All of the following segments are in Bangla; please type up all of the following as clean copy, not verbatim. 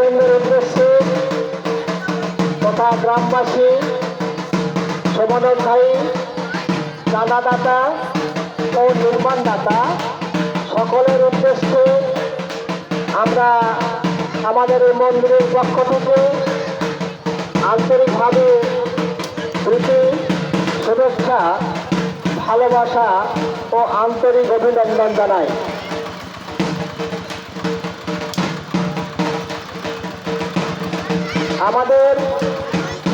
ভক্তবৃন্দের উদ্দেশ্যে তথা গ্রামবাসী, সমাধানকারী, চাঁদাদাতা ও নির্মাণদাতা সকলের উদ্দেশ্যে আমরা আমাদের এই মন্দিরের পক্ষ থেকে আন্তরিকভাবে প্রীতি, শুভেচ্ছা, ভালোবাসা ও আন্তরিক অভিনন্দন জানাই। আমাদের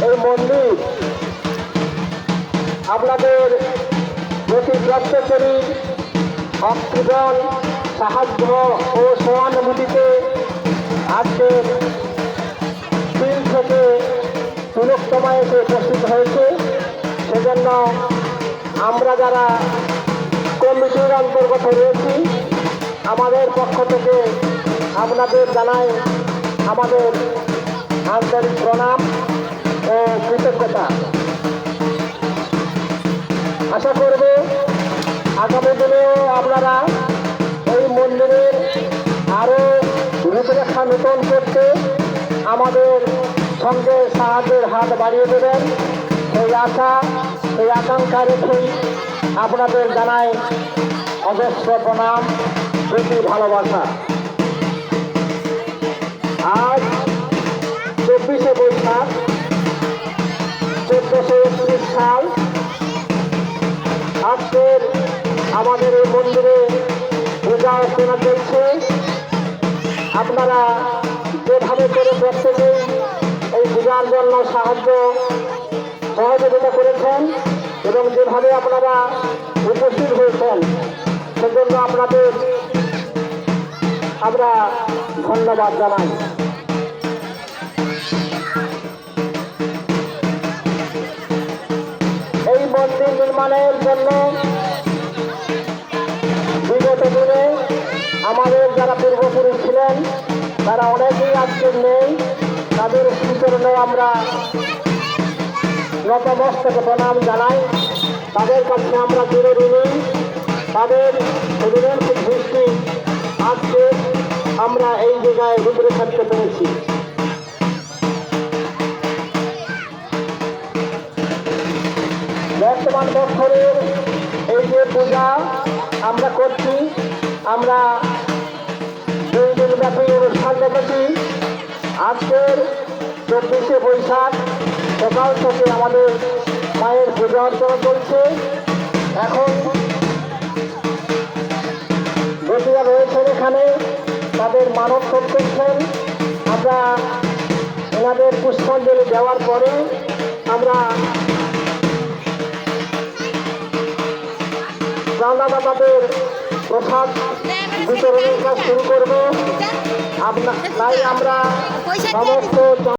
এই মন্দির আপনাদের প্রতি প্রত্যেকেরই ভক্তগণ সাহায্য ও সহানুভূতিতে আজকে 3 থেকে 3 এসে উপস্থিত হয়েছে। সেজন্য আমরা যারা কমিটির অন্তর্গত রয়েছি আমাদের পক্ষ থেকে আপনাদের জানাই আমাদের আন্তরিক প্রণাম ও কৃতজ্ঞতা। আশা করব আগামী দিনেও আপনারা এই মন্দিরের আরও রূপরেখা নূতন করতে আমাদের সঙ্গে সাহায্যের হাত বাড়িয়ে দেবেন, সেই আশা, সেই আকাঙ্ক্ষা রেখেই আপনাদের জানাই অজস্র প্রণাম, প্রীতি, ভালোবাসা। আজ 24শে বৈশাখ 1431 সাল। আজকের আমাদের এই মন্দিরে পূজা অর্চনা চলছে। আপনারা যেভাবে করে প্রত্যেকেই এই পূজার জন্য সাহায্য সহযোগিতা করেছেন এবং যেভাবে আপনারা উপস্থিত হয়েছেন সেজন্য আপনাদের আমরা ধন্যবাদ জানাই। এই মন্দির নির্মাণের জন্য বিগত দিনে আমাদের যারা পূর্বপুরুষ ছিলেন তারা অনেকেই আজকে নেই। তাদের স্মৃতিচরণে আমরা নতমস্তকে প্রণাম জানাই। তাদের কাছে আমরা চিরঋণী। তাদের সুদূরের দৃষ্টি আজকে আমরা এই জায়গায় রূপরেখা দিতে পেরেছি। বর্তমান বছরের এই যে পূজা আমরা করছি, আমরা 2 দিনব্যাপী অনুষ্ঠান রেখেছি। আজকের 24শে বৈশাখ সকাল থেকে আমাদের মায়ের পূজা অর্চনা চলছে। এখন বসিয়া রয়েছেন এখানে, তাদের মানব করতেছেন। আমরা এনাদের পুষ্পাঞ্জলি দেওয়ার পরে আমরা চাঁদাদাতাদের প্রসাদ বিতরণের কাজ শুরু করব। তাই আমরা সমস্ত